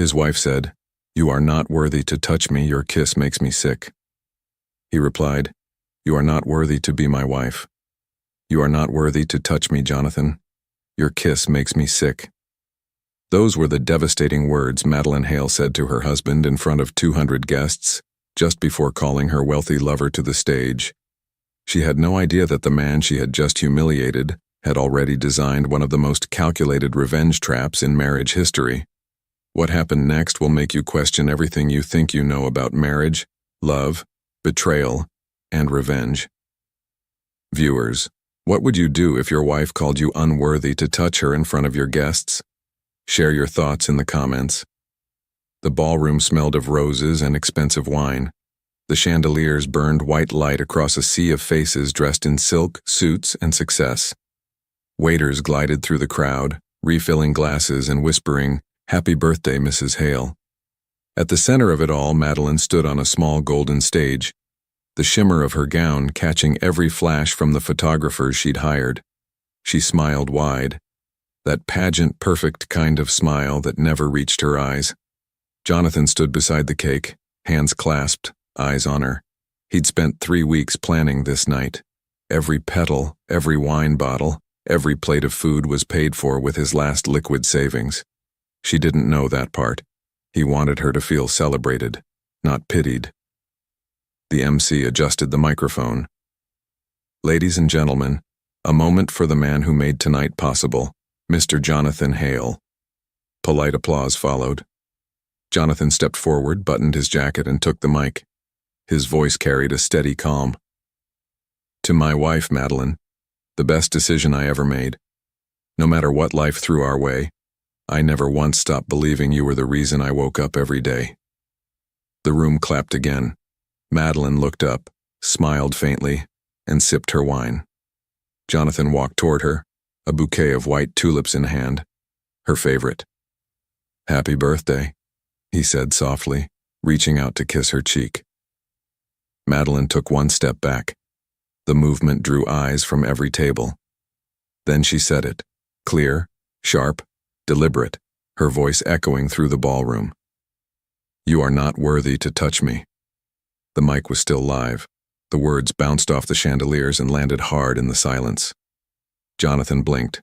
His wife said, "You are not worthy to touch me, your kiss makes me sick." He replied, "You are not worthy to be my wife. You are not worthy to touch me, Jonathan. Your kiss makes me sick." Those were the devastating words Madeleine Hale said to her husband in front of 200 guests, just before calling her wealthy lover to the stage. She had no idea that the man she had just humiliated had already designed one of the most calculated revenge traps in marriage history. What happened next will make you question everything you think you know about marriage, love, betrayal, and revenge. Viewers, what would you do if your wife called you unworthy to touch her in front of your guests? Share your thoughts in the comments. The ballroom smelled of roses and expensive wine. The chandeliers burned white light across a sea of faces dressed in silk, suits, and success. Waiters glided through the crowd, refilling glasses and whispering, "Happy birthday, Mrs. Hale." At the center of it all, Madeleine stood on a small golden stage, the shimmer of her gown catching every flash from the photographers she'd hired. She smiled wide, that pageant-perfect kind of smile that never reached her eyes. Jonathan stood beside the cake, hands clasped, eyes on her. He'd spent 3 weeks planning this night. Every petal, every wine bottle, every plate of food was paid for with his last liquid savings. She didn't know that part. He wanted her to feel celebrated, not pitied. The MC adjusted the microphone. "Ladies and gentlemen, a moment for the man who made tonight possible, Mr. Jonathan Hale." Polite applause followed. Jonathan stepped forward, buttoned his jacket, and took the mic. His voice carried a steady calm. "To my wife, Madeleine, the best decision I ever made. No matter what life threw our way, I never once stopped believing you were the reason I woke up every day." The room clapped again. Madeleine looked up, smiled faintly, and sipped her wine. Jonathan walked toward her, a bouquet of white tulips in hand, her favorite. "Happy birthday," he said softly, reaching out to kiss her cheek. Madeleine took one step back. The movement drew eyes from every table. Then she said it, clear, sharp, deliberate, her voice echoing through the ballroom. "You are not worthy to touch me." The mic was still live. The words bounced off the chandeliers and landed hard in the silence. Jonathan blinked.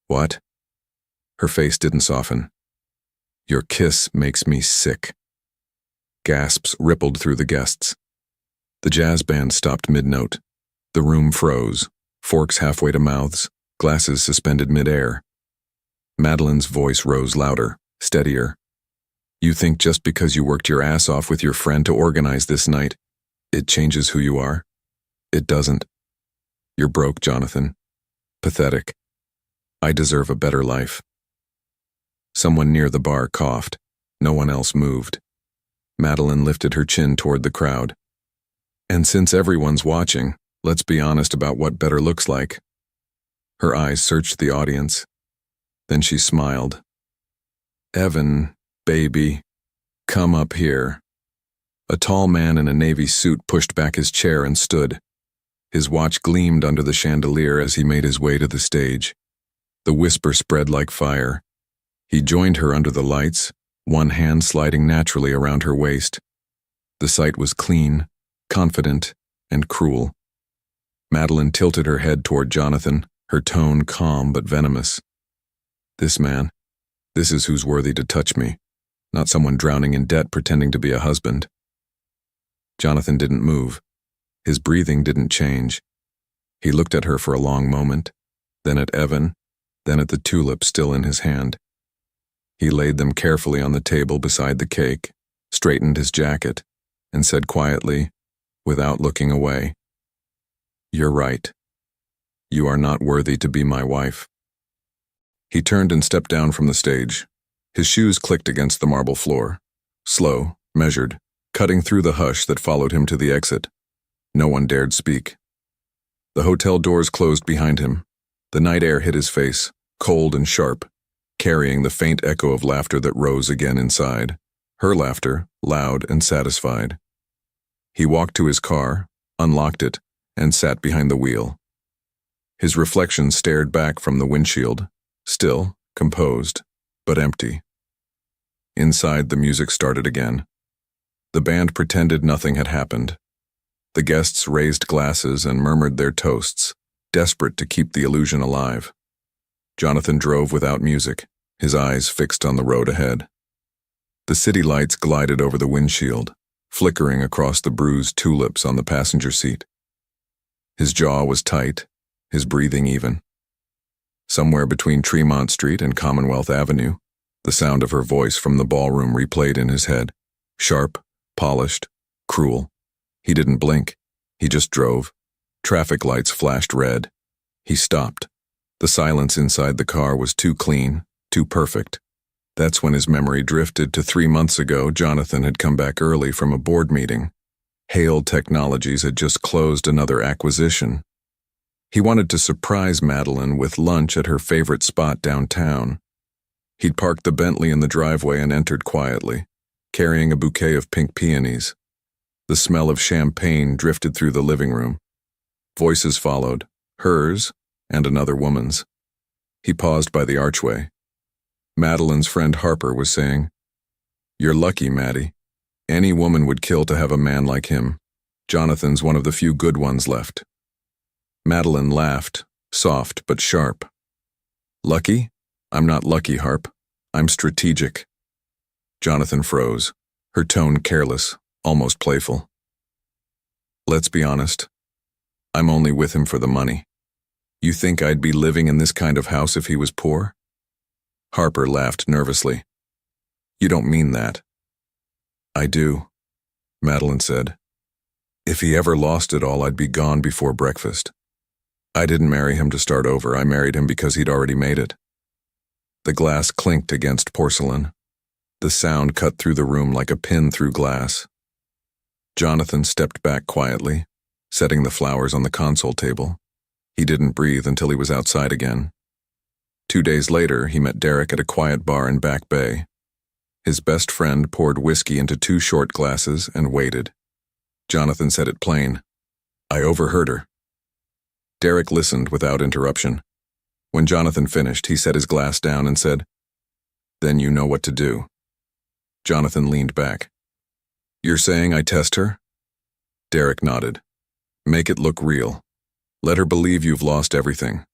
"What?" Her face didn't soften. "Your kiss makes me sick." Gasps rippled through the guests. The jazz band stopped mid-note. The room froze, forks halfway to mouths, glasses suspended mid-air. Madeleine's voice rose louder, steadier. "You think just because you worked your ass off with your friend to organize this night, it changes who you are? It doesn't. You're broke, Jonathan. Pathetic. I deserve a better life." Someone near the bar coughed. No one else moved. Madeleine lifted her chin toward the crowd. "And since everyone's watching, let's be honest about what better looks like." Her eyes searched the audience. Then she smiled. "Evan, baby, come up here." A tall man in a navy suit pushed back his chair and stood. His watch gleamed under the chandelier as he made his way to the stage. The whisper spread like fire. He joined her under the lights, one hand sliding naturally around her waist. The sight was clean, confident, and cruel. Madeleine tilted her head toward Jonathan, her tone calm but venomous. "This man, this is who's worthy to touch me, not someone drowning in debt pretending to be a husband." Jonathan didn't move. His breathing didn't change. He looked at her for a long moment, then at Evan, then at the tulip still in his hand. He laid them carefully on the table beside the cake, straightened his jacket, and said quietly, without looking away, "You're right. You are not worthy to be my wife." He turned and stepped down from the stage. His shoes clicked against the marble floor. Slow, measured, cutting through the hush that followed him to the exit. No one dared speak. The hotel doors closed behind him. The night air hit his face, cold and sharp, carrying the faint echo of laughter that rose again inside. Her laughter, loud and satisfied. He walked to his car, unlocked it, and sat behind the wheel. His reflection stared back from the windshield, still, composed, but empty. Inside, the music started again. The band pretended nothing had happened. The guests raised glasses and murmured their toasts, desperate to keep the illusion alive. Jonathan drove without music, his eyes fixed on the road ahead. The city lights glided over the windshield, flickering across the bruised tulips on the passenger seat. His jaw was tight, his breathing even. Somewhere between Tremont Street and Commonwealth Avenue, the sound of her voice from the ballroom replayed in his head, sharp, polished, cruel. He didn't blink. He just drove. Traffic lights flashed red. He stopped. The silence inside the car was too clean, too perfect. That's when his memory drifted to 3 months ago. Jonathan had come back early from a board meeting. Hale Technologies had just closed another acquisition. He wanted to surprise Madeline with lunch at her favorite spot downtown. He'd parked the Bentley in the driveway and entered quietly, carrying a bouquet of pink peonies. The smell of champagne drifted through the living room. Voices followed, hers and another woman's. He paused by the archway. Madeline's friend Harper was saying, "You're lucky, Maddie. Any woman would kill to have a man like him. Jonathan's one of the few good ones left." Madeline laughed, soft but sharp. "Lucky? I'm not lucky, Harp. I'm strategic." Jonathan froze, her tone careless, almost playful. "Let's be honest. I'm only with him for the money. You think I'd be living in this kind of house if he was poor?" Harper laughed nervously. "You don't mean that." "I do," Madeline said. "If he ever lost it all, I'd be gone before breakfast. I didn't marry him to start over. I married him because he'd already made it." The glass clinked against porcelain. The sound cut through the room like a pin through glass. Jonathan stepped back quietly, setting the flowers on the console table. He didn't breathe until he was outside again. 2 days later, he met Derek at a quiet bar in Back Bay. His best friend poured whiskey into 2 short glasses and waited. Jonathan said it plain, "I overheard her." Derek listened without interruption. When Jonathan finished, he set his glass down and said, "Then you know what to do." Jonathan leaned back. "You're saying I test her?" Derek nodded. "Make it look real. Let her believe you've lost everything.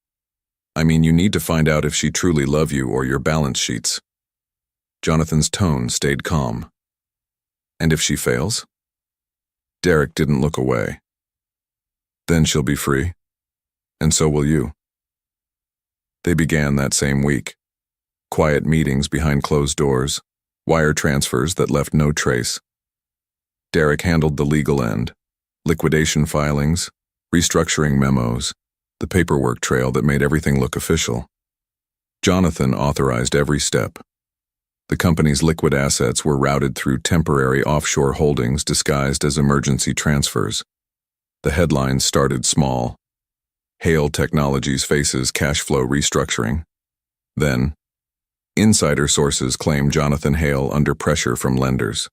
I mean, you need to find out if she truly loves you or your balance sheets." Jonathan's tone stayed calm. "And if she fails?" Derek didn't look away. "Then she'll be free. And so will you." They began that same week. Quiet meetings behind closed doors, wire transfers that left no trace. Derek handled the legal end, liquidation filings, restructuring memos, the paperwork trail that made everything look official. Jonathan authorized every step. The company's liquid assets were routed through temporary offshore holdings disguised as emergency transfers. The headlines started small. Hale Technologies faces cash flow restructuring. Then, insider sources claimed Jonathan Hale under pressure from lenders.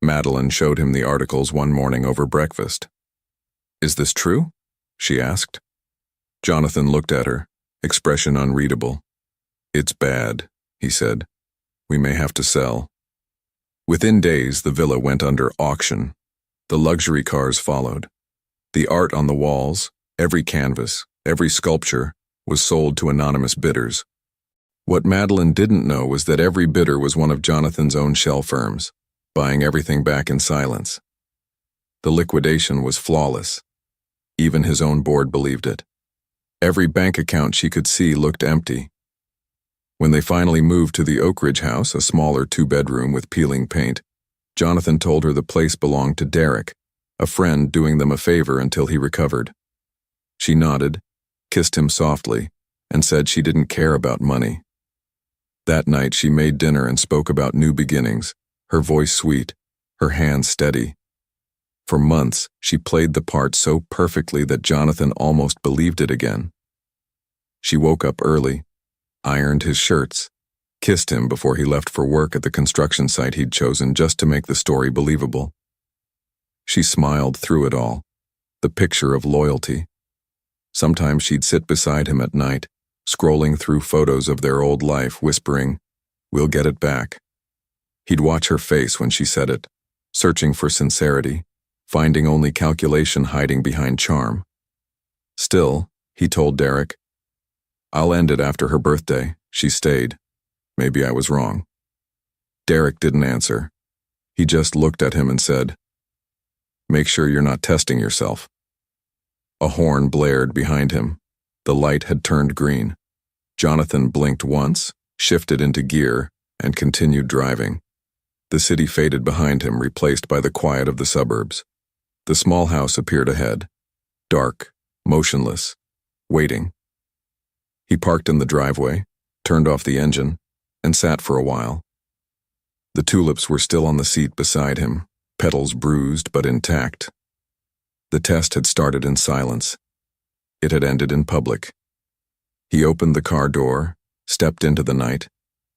Madeline showed him the articles one morning over breakfast. "Is this true?" she asked. Jonathan looked at her, expression unreadable. "It's bad," he said. "We may have to sell." Within days, the villa went under auction. The luxury cars followed. The art on the walls, every canvas, every sculpture, was sold to anonymous bidders. What Madeline didn't know was that every bidder was one of Jonathan's own shell firms, buying everything back in silence. The liquidation was flawless. Even his own board believed it. Every bank account she could see looked empty. When they finally moved to the Oak Ridge house, a smaller 2-bedroom with peeling paint, Jonathan told her the place belonged to Derek, a friend doing them a favor until he recovered. She nodded, kissed him softly, and said she didn't care about money. That night she made dinner and spoke about new beginnings, her voice sweet, her hands steady. For months, she played the part so perfectly that Jonathan almost believed it again. She woke up early, ironed his shirts, kissed him before he left for work at the construction site he'd chosen just to make the story believable. She smiled through it all, the picture of loyalty. Sometimes she'd sit beside him at night, scrolling through photos of their old life, whispering, "We'll get it back." He'd watch her face when she said it, searching for sincerity, finding only calculation hiding behind charm. Still, he told Derek, "I'll end it after her birthday. She stayed. Maybe I was wrong." Derek didn't answer. He just looked at him and said, "Make sure you're not testing yourself." A horn blared behind him. The light had turned green. Jonathan blinked once, shifted into gear, and continued driving. The city faded behind him, replaced by the quiet of the suburbs. The small house appeared ahead, dark, motionless, waiting. He parked in the driveway, turned off the engine, and sat for a while. The tulips were still on the seat beside him, petals bruised but intact. The test had started in silence. It had ended in public. He opened the car door, stepped into the night,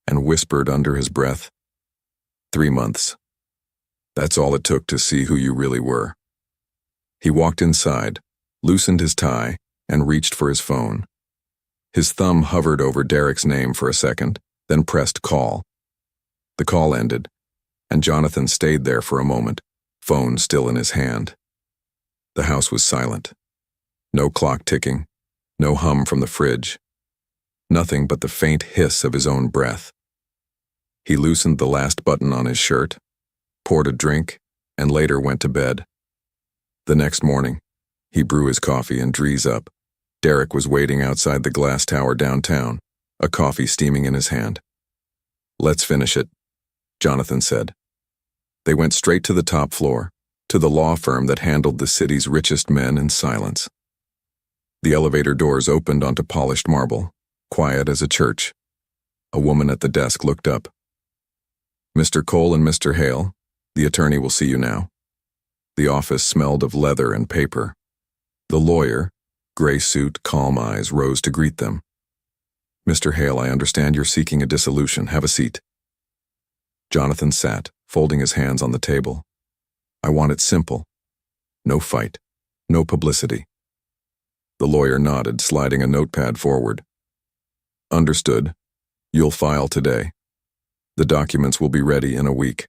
and whispered under his breath, 3 months. That's all it took to see who you really were. He walked inside, loosened his tie, and reached for his phone. His thumb hovered over Derek's name for a second, then pressed call. The call ended, and Jonathan stayed there for a moment, phone still in his hand. The house was silent. No clock ticking, no hum from the fridge. Nothing but the faint hiss of his own breath. He loosened the last button on his shirt, poured a drink, and later went to bed. The next morning, he brew his coffee and drees up. Derek was waiting outside the glass tower downtown, a coffee steaming in his hand. "Let's finish it," Jonathan said. They went straight to the top floor, to the law firm that handled the city's richest men in silence. The elevator doors opened onto polished marble, quiet as a church. A woman at the desk looked up. "Mr. Cole and Mr. Hale, the attorney will see you now." The office smelled of leather and paper. The lawyer, gray suit, calm eyes, rose to greet them. "Mr. Hale, I understand you're seeking a dissolution. Have a seat." Jonathan sat, folding his hands on the table. "I want it simple. No fight. No publicity." The lawyer nodded, sliding a notepad forward. "Understood. You'll file today. The documents will be ready in a week."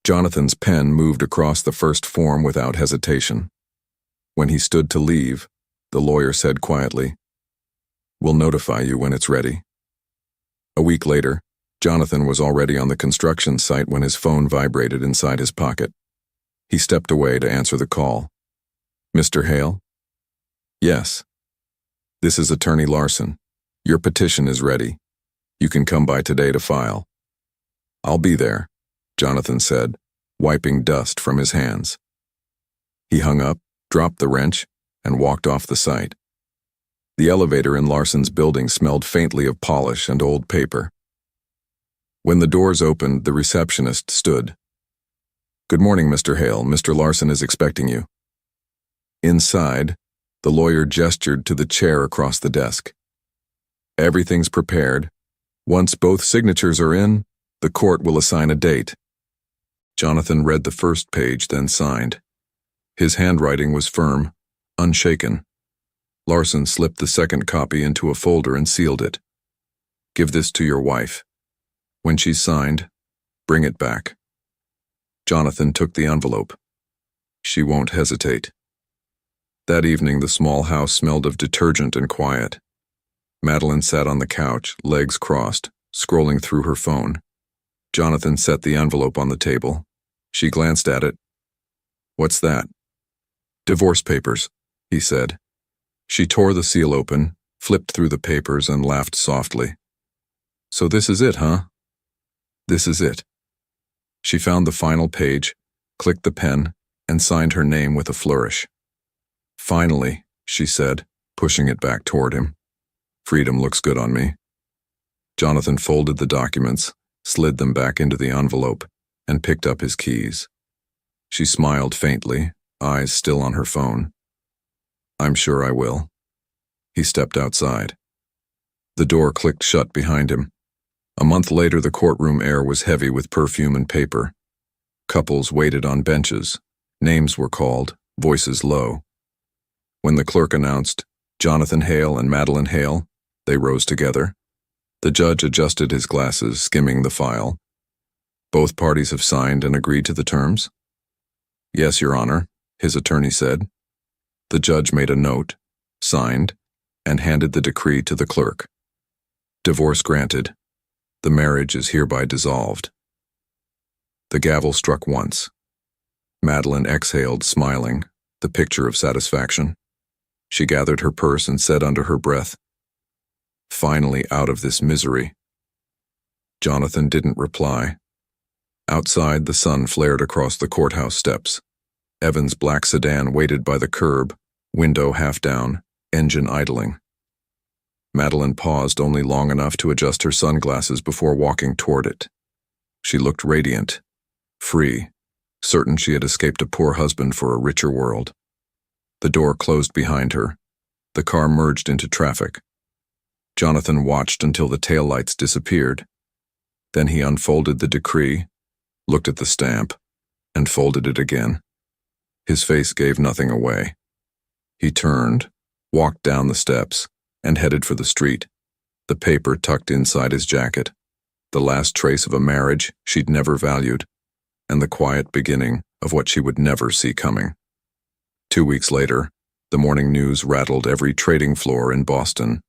Jonathan's pen moved across the first form without hesitation. When he stood to leave, the lawyer said quietly, "We'll notify you when it's ready." A week later, Jonathan was already on the construction site when his phone vibrated inside his pocket. He stepped away to answer the call. "Mr. Hale?" "Yes." "This is Attorney Larson. Your petition is ready. You can come by today to file." "I'll be there," Jonathan said, wiping dust from his hands. He hung up, dropped the wrench, and walked off the site. The elevator in Larson's building smelled faintly of polish and old paper. When the doors opened, the receptionist stood. "Good morning, Mr. Hale. Mr. Larson is expecting you." Inside, the lawyer gestured to the chair across the desk. "Everything's prepared. Once both signatures are in, the court will assign a date." Jonathan read the first page, then signed. His handwriting was firm, unshaken. Larson slipped the second copy into a folder and sealed it. "Give this to your wife. When she's signed, bring it back." Jonathan took the envelope. "She won't hesitate." That evening, the small house smelled of detergent and quiet. Madeline sat on the couch, legs crossed, scrolling through her phone. Jonathan set the envelope on the table. She glanced at it. "What's that?" "Divorce papers," he said. She tore the seal open, flipped through the papers, and laughed softly. "So this is it, huh?" "This is it." She found the final page, clicked the pen, and signed her name with a flourish. "Finally," she said, pushing it back toward him. "Freedom looks good on me." Jonathan folded the documents, slid them back into the envelope, and picked up his keys. She smiled faintly, eyes still on her phone. "I'm sure I will." He stepped outside. The door clicked shut behind him. A month later, the courtroom air was heavy with perfume and paper. Couples waited on benches. Names were called, voices low. When the clerk announced Jonathan Hale and Madeline Hale, they rose together. The judge adjusted his glasses, skimming the file. Both parties have signed and agreed to the terms? Yes, Your Honor, his attorney said. The judge made a note, signed, and handed the decree to the clerk. Divorce granted. The marriage is hereby dissolved. The gavel struck once. Madeline exhaled, smiling, the picture of satisfaction. She gathered her purse and said under her breath, "Finally out of this misery." Jonathan didn't reply. Outside, the sun flared across the courthouse steps. Evan's black sedan waited by the curb, window half down, engine idling. Madeline paused only long enough to adjust her sunglasses before walking toward it. She looked radiant, free, certain she had escaped a poor husband for a richer world. The door closed behind her. The car merged into traffic. Jonathan watched until the taillights disappeared. Then he unfolded the decree, looked at the stamp, and folded it again. His face gave nothing away. He turned, walked down the steps, and headed for the street, the paper tucked inside his jacket, the last trace of a marriage she'd never valued, and the quiet beginning of what she would never see coming. 2 weeks later, the morning news rattled every trading floor in Boston.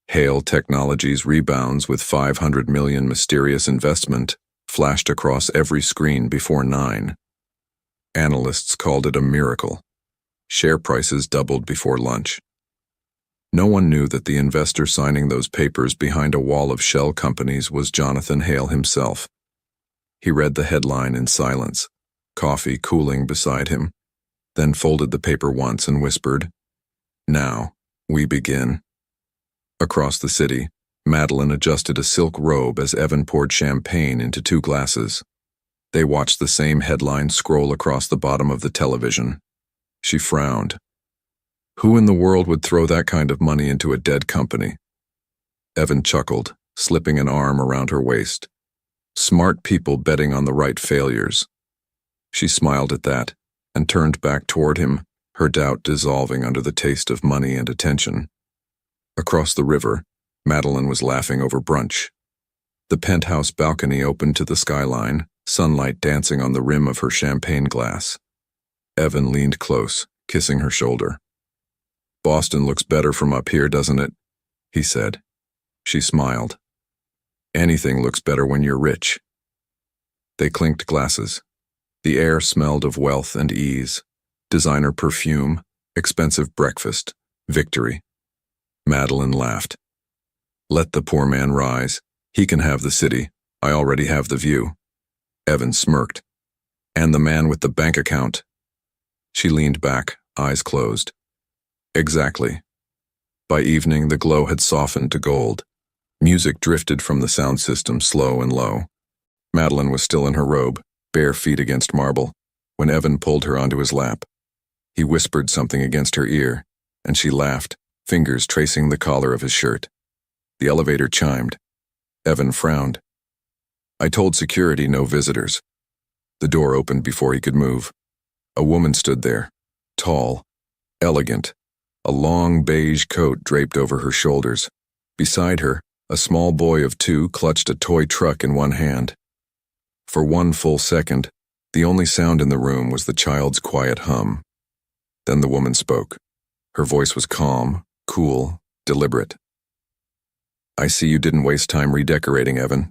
Hale Technologies rebounds with $500 million mysterious investment flashed across every screen before 9. Analysts called it a miracle. Share prices doubled before lunch. No one knew that the investor signing those papers behind a wall of shell companies was Jonathan Hale himself. He read the headline in silence, coffee cooling beside him, then folded the paper once and whispered, "Now, we begin." Across the city, Madeline adjusted a silk robe as Evan poured champagne into 2 glasses. They watched the same headline scroll across the bottom of the television. She frowned. Who in the world would throw that kind of money into a dead company? Evan chuckled, slipping an arm around her waist. Smart people betting on the right failures. She smiled at that and turned back toward him, her doubt dissolving under the taste of money and attention. Across the river, Madeline was laughing over brunch. The penthouse balcony opened to the skyline, sunlight dancing on the rim of her champagne glass. Evan leaned close, kissing her shoulder. "Boston looks better from up here, doesn't it?" he said. She smiled. "Anything looks better when you're rich." They clinked glasses. The air smelled of wealth and ease, designer perfume, expensive breakfast, victory. Madeline laughed. "Let the poor man rise. He can have the city. I already have the view." Evan smirked. "And the man with the bank account." She leaned back, eyes closed. Exactly. By evening, the glow had softened to gold. Music drifted from the sound system slow and low. Madeline was still in her robe, bare feet against marble, when Evan pulled her onto his lap. He whispered something against her ear, and she laughed, fingers tracing the collar of his shirt. The elevator chimed. Evan frowned. "I told security no visitors." The door opened before he could move. A woman stood there, tall, elegant, a long beige coat draped over her shoulders. Beside her, a small boy of 2 clutched a toy truck in one hand. For 1 full second, the only sound in the room was the child's quiet hum. Then the woman spoke. Her voice was calm, cool, deliberate. "I see you didn't waste time redecorating, Evan."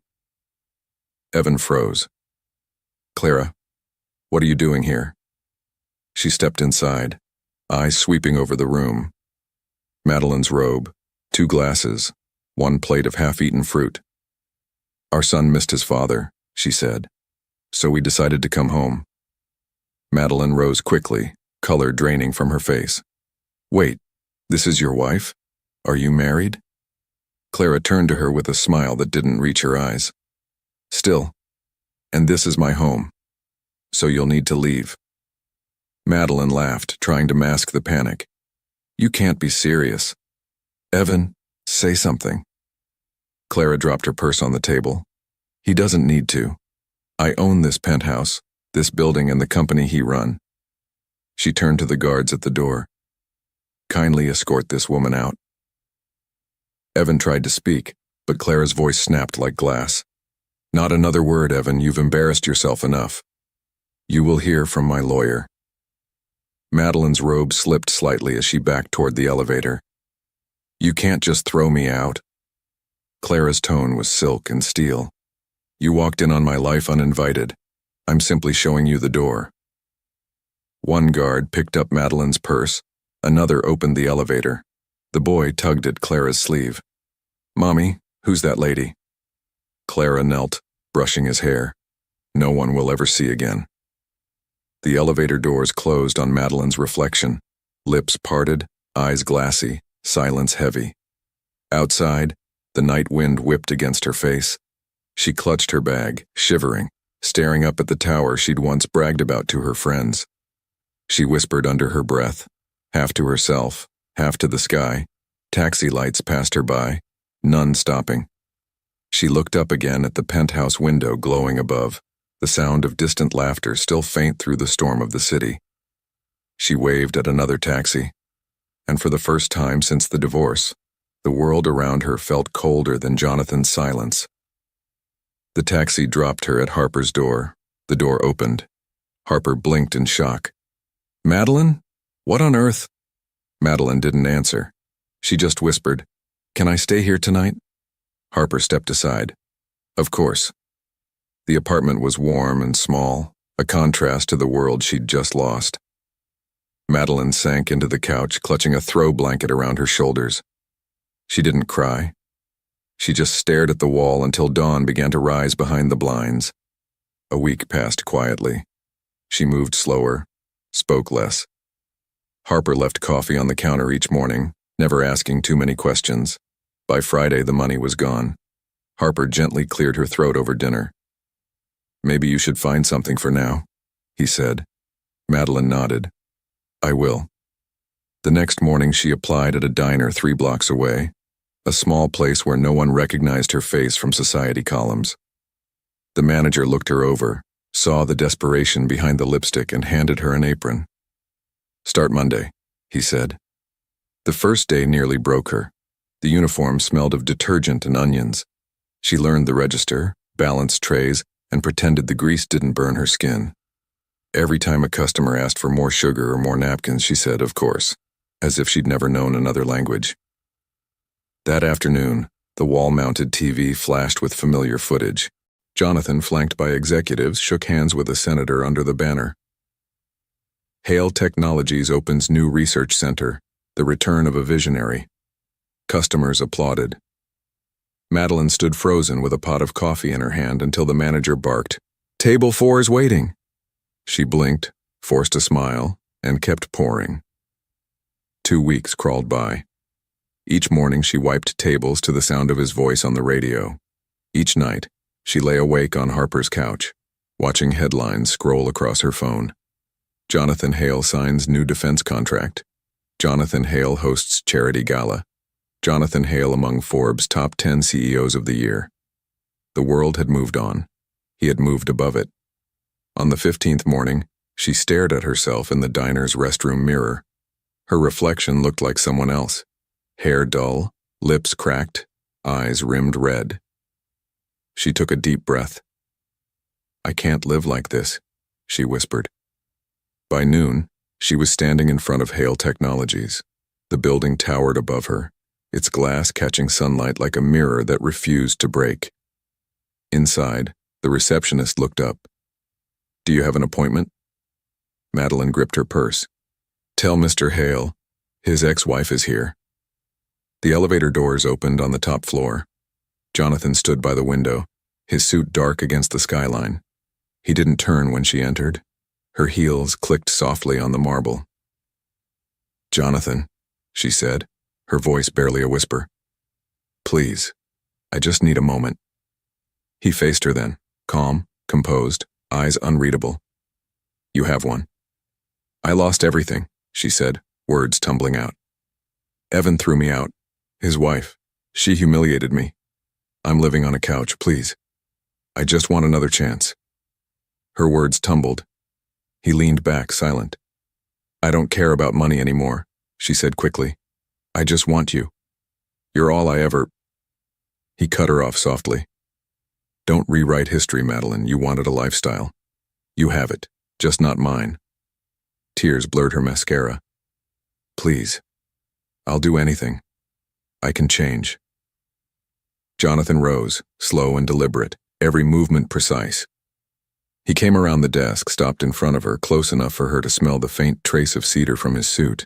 Evan froze. "Clara, what are you doing here?" She stepped inside, eyes sweeping over the room. Madeline's robe, 2 glasses, 1 plate of half-eaten fruit. "Our son missed his father," she said, "so we decided to come home." Madeline rose quickly, color draining from her face. "Wait, this is your wife? Are you married?" Clara turned to her with a smile that didn't reach her eyes. "Still, and this is my home, so you'll need to leave." Madeline laughed, trying to mask the panic. "You can't be serious. Evan, say something." Clara dropped her purse on the table. "He doesn't need to. I own this penthouse, this building, and the company he run." She turned to the guards at the door. "Kindly escort this woman out." Evan tried to speak, but Clara's voice snapped like glass. Not another word, Evan. You've embarrassed yourself enough. You will hear from my lawyer. Madeline's robe slipped slightly as she backed toward the elevator. You can't just throw me out. Clara's tone was silk and steel. You walked in on my life uninvited. I'm simply showing you the door. One guard picked up Madeline's purse. Another opened the elevator. The boy tugged at Clara's sleeve. Mommy, who's that lady? Clara knelt, brushing his hair. No one will ever see again. The elevator doors closed on Madeline's reflection. Lips parted, eyes glassy, silence heavy. Outside, the night wind whipped against her face. She clutched her bag, shivering, staring up at the tower she'd once bragged about to her friends. She whispered under her breath, half to herself, half to the sky. Taxi lights passed her by, none stopping. She looked up again at the penthouse window glowing above, the sound of distant laughter still faint through the storm of the city. She waved at another taxi, and for the first time since the divorce, the world around her felt colder than Jonathan's silence. The taxi dropped her at Harper's door. The door opened. Harper blinked in shock. Madeline? What on earth? Madeline didn't answer. She just whispered, Can I stay here tonight? Harper stepped aside. Of course. The apartment was warm and small, a contrast to the world she'd just lost. Madeline sank into the couch, clutching a throw blanket around her shoulders. She didn't cry. She just stared at the wall until dawn began to rise behind the blinds. A week passed quietly. She moved slower, spoke less. Harper left coffee on the counter each morning, never asking too many questions. By Friday, the money was gone. Harper gently cleared her throat over dinner. Maybe you should find something for now, he said. Madeline nodded. I will. The next morning she applied at a diner 3 blocks away, a small place where no one recognized her face from society columns. The manager looked her over, saw the desperation behind the lipstick, and handed her an apron. Start Monday, he said. The first day nearly broke her. The uniform smelled of detergent and onions. She learned the register, balanced trays, and pretended the grease didn't burn her skin. Every time a customer asked for more sugar or more napkins, she said, of course, as if she'd never known another language. That afternoon, the wall-mounted TV flashed with familiar footage. Jonathan, flanked by executives, shook hands with a senator under the banner. Hale Technologies opens new research center, the return of a visionary. Customers applauded. Madeline stood frozen with a pot of coffee in her hand until the manager barked, Table 4 is waiting. She blinked, forced a smile, and kept pouring. 2 weeks crawled by. Each morning she wiped tables to the sound of his voice on the radio. Each night, she lay awake on Harper's couch, watching headlines scroll across her phone. Jonathan Hale signs new defense contract. Jonathan Hale hosts charity gala. Jonathan Hale among Forbes' top 10 CEOs of the year. The world had moved on. He had moved above it. On the 15th morning, she stared at herself in the diner's restroom mirror. Her reflection looked like someone else. Hair dull, lips cracked, eyes rimmed red. She took a deep breath. I can't live like this, she whispered. By noon, she was standing in front of Hale Technologies. The building towered above her, its glass catching sunlight like a mirror that refused to break. Inside, the receptionist looked up. Do you have an appointment? Madeline gripped her purse. Tell Mr. Hale, his ex-wife is here. The elevator doors opened on the top floor. Jonathan stood by the window, his suit dark against the skyline. He didn't turn when she entered. Her heels clicked softly on the marble. Jonathan, she said, her voice barely a whisper. Please, I just need a moment. He faced her then, calm, composed, eyes unreadable. You have one. I lost everything, she said, words tumbling out. Evan threw me out. His wife. She humiliated me. I'm living on a couch, please. I just want another chance. Her words tumbled. He leaned back, silent. I don't care about money anymore, she said quickly. I just want you. You're all I ever... He cut her off softly. Don't rewrite history, Madeline. You wanted a lifestyle. You have it, just not mine. Tears blurred her mascara. Please. I'll do anything. I can change. Jonathan rose, slow and deliberate, every movement precise. He came around the desk, stopped in front of her, close enough for her to smell the faint trace of cedar from his suit.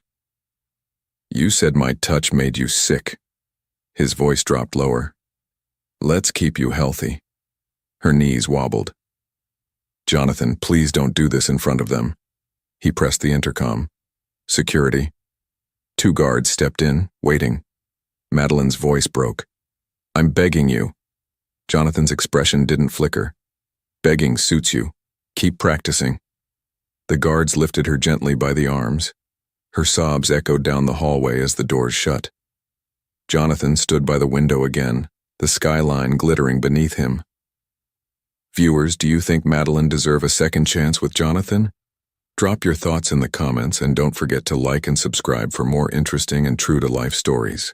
You said my touch made you sick. His voice dropped lower. Let's keep you healthy. Her knees wobbled. Jonathan, please don't do this in front of them. He pressed the intercom. Security. 2 guards stepped in, waiting. Madeline's voice broke. I'm begging you. Jonathan's expression didn't flicker. Begging suits you. Keep practicing. The guards lifted her gently by the arms. Her sobs echoed down the hallway as the doors shut. Jonathan stood by the window again, the skyline glittering beneath him. Viewers, do you think Madeline deserves a second chance with Jonathan? Drop your thoughts in the comments and don't forget to like and subscribe for more interesting and true-to-life stories.